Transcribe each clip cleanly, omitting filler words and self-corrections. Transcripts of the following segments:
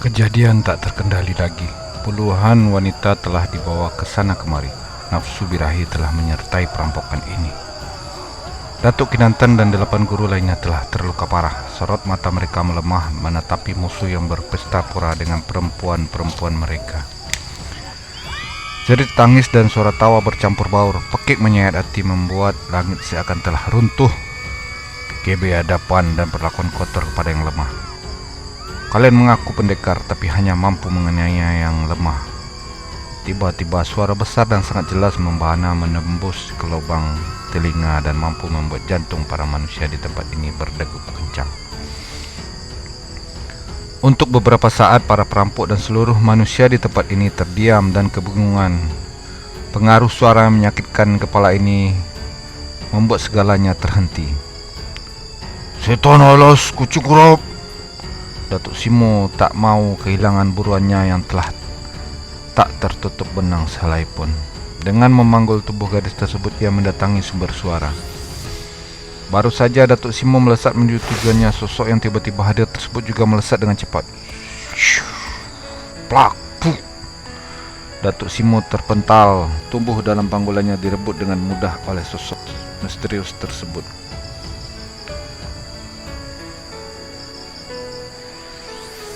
Kejadian tak terkendali lagi. Puluhan wanita telah dibawa ke sana kemari. Nafsu birahi telah menyertai perampokan ini. Datuk Kinantan dan 8 guru lainnya telah terluka parah. Sorot mata mereka melemah menatapi musuh yang berpesta pora dengan perempuan-perempuan mereka. Jerit tangis dan suara tawa bercampur baur, pekik menyayat hati membuat langit seakan telah runtuh. Kebiadaban dan perlakuan kotor kepada yang lemah. Kalian mengaku pendekar tapi hanya mampu menganiaya yang lemah. Tiba-tiba suara besar dan sangat jelas membahana menembus ke lubang telinga dan mampu membuat jantung para manusia di tempat ini berdegup kencang. Untuk beberapa saat para perampok dan seluruh manusia di tempat ini terdiam dan kebingungan. Pengaruh suara yang menyakitkan kepala ini membuat segalanya terhenti. "Setan alas kucing kurap!" Datuk Simo tak mau kehilangan buruannya yang telah tak tertutup benang sehelai pun. Dengan memanggul tubuh gadis tersebut, ia mendatangi sumber suara. Baru saja Datuk Simo melesat menuju tujuannya, sosok yang tiba-tiba hadir tersebut juga melesat dengan cepat. Plak, puk. Datuk Simo terpental, tubuh dalam panggulannya direbut dengan mudah oleh sosok misterius tersebut.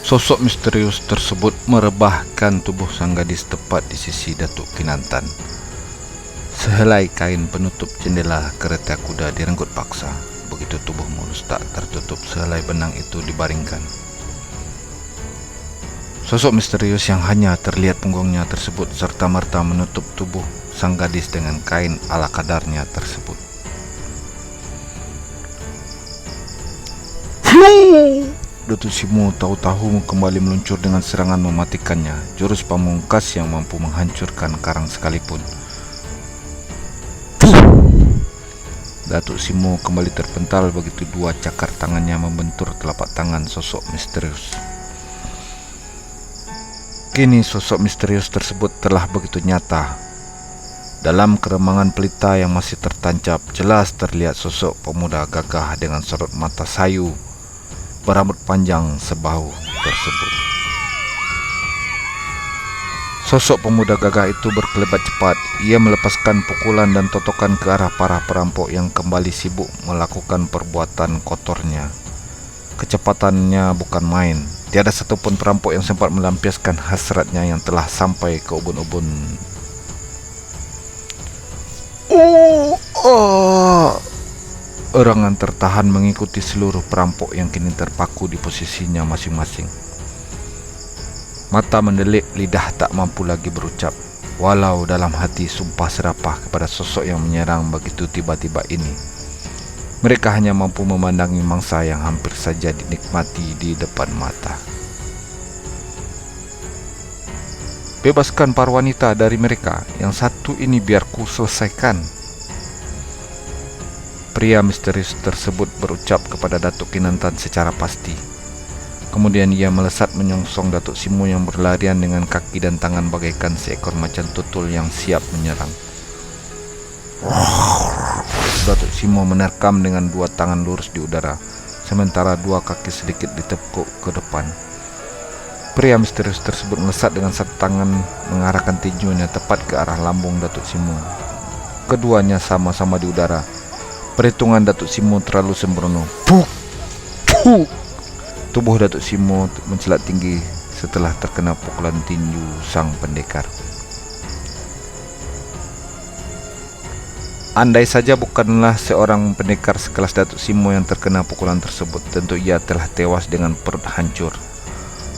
Sosok misterius tersebut merebahkan tubuh sang gadis tepat di sisi Datuk Kinantan. Sehelai kain penutup jendela kereta kuda direnggut paksa. Begitu tubuh mulus tak tertutup, sehelai benang itu dibaringkan. Sosok misterius yang hanya terlihat punggungnya tersebut serta-merta menutup tubuh sang gadis dengan kain ala kadarnya tersebut. Datuk Simo tahu-tahu kembali meluncur dengan serangan mematikannya, jurus pamungkas yang mampu menghancurkan karang sekalipun. Datuk Simo kembali terpental begitu dua cakar tangannya membentur telapak tangan sosok misterius. Kini sosok misterius tersebut telah begitu nyata. Dalam keremangan pelita yang masih tertancap, jelas terlihat sosok pemuda gagah dengan sorot mata sayu berambut panjang sebahu tersebut. Sosok pemuda gagah itu berkelebat cepat. Ia melepaskan pukulan dan totokan ke arah para perampok yang kembali sibuk melakukan perbuatan kotornya. Kecepatannya bukan main. Tiada satupun perampok yang sempat melampiaskan hasratnya yang telah sampai ke ubun-ubun. Erangan tertahan mengikuti seluruh perampok yang kini terpaku di posisinya masing-masing. Mata mendelik, lidah tak mampu lagi berucap. Walau dalam hati sumpah serapah kepada sosok yang menyerang begitu tiba-tiba ini. Mereka hanya mampu memandangi mangsa yang hampir saja dinikmati di depan mata. "Bebaskan para wanita dari mereka. Yang satu ini biar ku selesaikan." Pria misterius tersebut berucap kepada Datuk Kinantan secara pasti. Kemudian ia melesat menyongsong Datuk Simo yang berlarian dengan kaki dan tangan bagaikan seekor macan tutul yang siap menyerang. Datuk Simo menerkam dengan dua tangan lurus di udara, sementara dua kaki sedikit ditekuk ke depan. Pria misterius tersebut melesat dengan satu tangan mengarahkan tinjunya tepat ke arah lambung Datuk Simo. Keduanya sama-sama di udara. Perhitungan Datuk Simo terlalu sembrono. Puk! Puk! Tubuh Datuk Simo mencelat tinggi setelah terkena pukulan tinju sang pendekar. Andai saja bukanlah seorang pendekar sekelas Datuk Simo yang terkena pukulan tersebut, tentu ia telah tewas dengan perut hancur.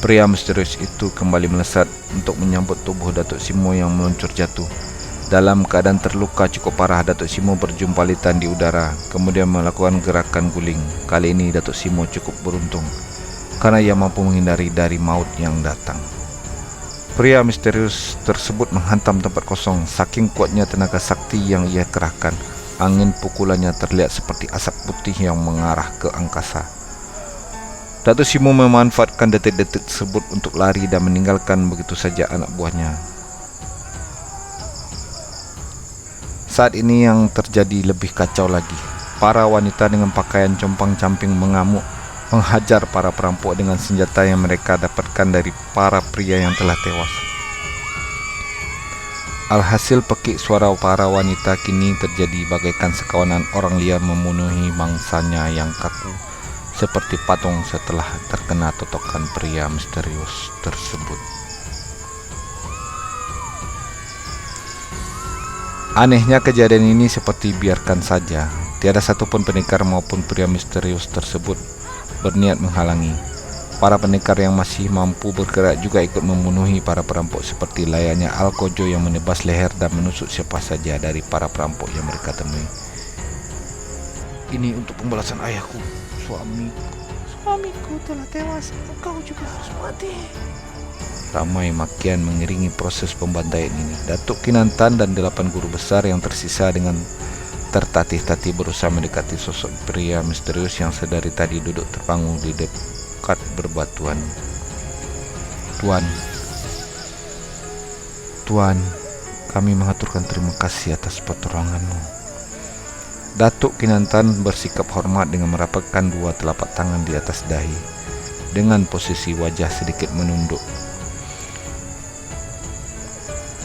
Pria misterius itu kembali melesat untuk menyambut tubuh Datuk Simo yang meluncur jatuh. Dalam keadaan terluka cukup parah, Datuk Simo berjumpalitan di udara, kemudian melakukan gerakan guling. Kali ini Datuk Simo cukup beruntung, karena ia mampu menghindari dari maut yang datang. Pria misterius tersebut menghantam tempat kosong. Saking kuatnya tenaga sakti yang ia kerahkan, angin pukulannya terlihat seperti asap putih yang mengarah ke angkasa. Datuk Simo memanfaatkan detik-detik tersebut untuk lari dan meninggalkan begitu saja anak buahnya. Saat ini yang terjadi lebih kacau lagi. Para wanita dengan pakaian compang-camping mengamuk menghajar para perampok dengan senjata yang mereka dapatkan dari para pria yang telah tewas. Alhasil pekik suara para wanita kini terjadi bagaikan sekawanan orang liar memenuhi mangsanya yang kaku seperti patung setelah terkena totokan pria misterius tersebut. Anehnya kejadian ini seperti biarkan saja. Tiada satupun pendekar maupun pria misterius tersebut berniat menghalangi. Para pendekar yang masih mampu bergerak juga ikut membunuhi para perampok seperti layaknya Alkojo yang menebas leher dan menusuk siapa saja dari para perampok yang mereka temui. Ini untuk pembalasan ayahku, suamiku telah tewas, engkau juga harus mati. Ramai makian mengiringi proses pembantaian ini. Datuk Kinantan dan 8 guru besar yang tersisa dengan tertatih-tatih berusaha mendekati sosok pria misterius yang sedari tadi duduk terbangun di dekat berbatuan. Tuan, kami mengaturkan terima kasih atas pertolonganmu. Datuk Kinantan bersikap hormat dengan merapatkan 2 telapak tangan di atas dahi dengan posisi wajah sedikit menunduk.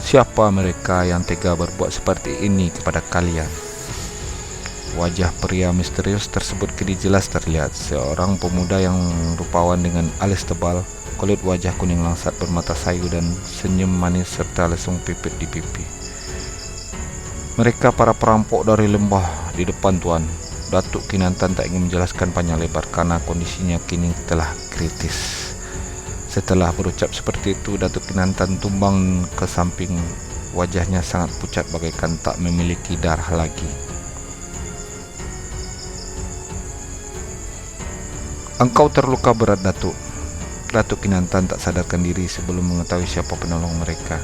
Siapa mereka yang tega berbuat seperti ini kepada kalian? Wajah pria misterius tersebut kini jelas terlihat. Seorang pemuda yang rupawan dengan alis tebal, kulit wajah kuning langsat bermata sayu dan senyum manis serta lesung pipit di pipi. Mereka para perampok dari lembah di depan, Tuan. Datuk Kinantan tak ingin menjelaskan panjang lebar karena kondisinya kini telah kritis. Setelah berucap seperti itu, Datuk Kinantan tumbang ke samping. Wajahnya sangat pucat bagaikan tak memiliki darah lagi. Engkau terluka berat, Datuk. Datuk Kinantan tak sadarkan diri sebelum mengetahui siapa penolong mereka.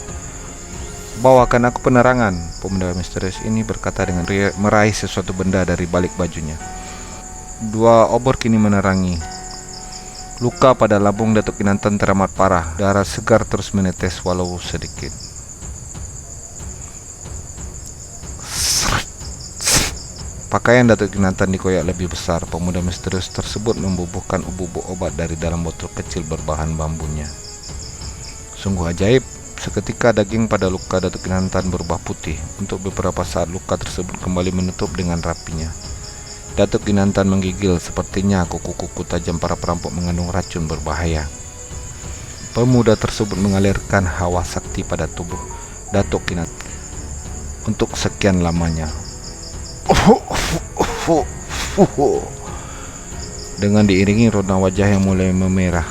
Bawakan aku penerangan, pemuda misterius ini berkata dengan meraih sesuatu benda dari balik bajunya. 2 obor kini menerangi. Luka pada lambung Datuk Kinantan teramat parah. Darah segar terus menetes walau sedikit. Pakaian Datuk Kinantan dikoyak lebih besar. Pemuda misterius tersebut membubuhkan bubuk obat dari dalam botol kecil berbahan bambunya. Sungguh ajaib. Seketika daging pada luka Datuk Kinantan berubah putih. Untuk beberapa saat luka tersebut kembali menutup dengan rapinya. Datuk Kinantan menggigil, sepertinya kuku-kuku tajam para perampok mengandung racun berbahaya. Pemuda tersebut mengalirkan hawa sakti pada tubuh Datuk Kinantan untuk sekian lamanya. Dengan diiringi rona wajah yang mulai memerah,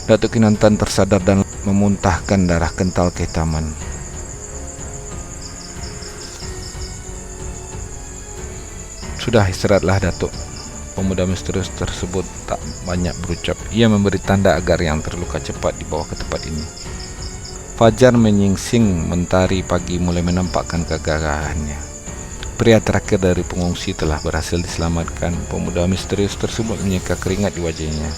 Datuk Kinantan tersadar dan memuntahkan darah kental kehitaman. Sudah, istirahatlah, Datuk. Pemuda misterius tersebut tak banyak berucap. Ia memberi tanda agar yang terluka cepat dibawa ke tempat ini. Fajar menyingsing, mentari pagi mulai menampakkan kegagahannya. Pria terakhir dari pengungsi telah berhasil diselamatkan. Pemuda misterius tersebut menyeka keringat di wajahnya.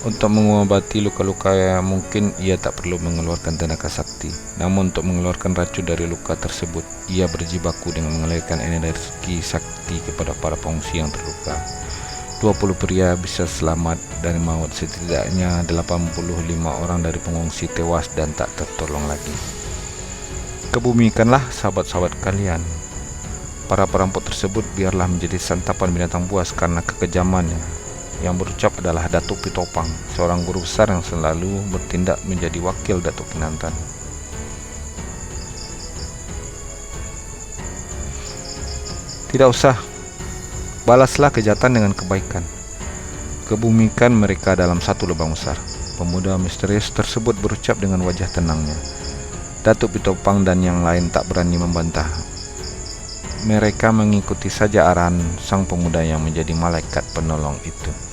Untuk mengobati luka-luka yang mungkin ia tak perlu mengeluarkan tenaga sakti. Namun untuk mengeluarkan racun dari luka tersebut, ia berjibaku dengan mengalirkan energi sakti kepada para pengungsi yang terluka. 20 pria bisa selamat dari maut. Setidaknya 85 orang dari pengungsi tewas dan tak tertolong lagi. Kebumikanlah sahabat-sahabat kalian. Para perampok tersebut biarlah menjadi santapan binatang buas karena kekejamannya. Yang berucap adalah Datuk Pitopang, seorang guru besar yang selalu bertindak menjadi wakil Datuk Kinantan. Tidak usah, balaslah kejahatan dengan kebaikan. Kebumikan mereka dalam satu lubang besar. Pemuda misterius tersebut berucap dengan wajah tenangnya. Datuk Pitopang dan yang lain tak berani membantah. Mereka mengikuti saja arahan sang pemuda yang menjadi malaikat penolong itu.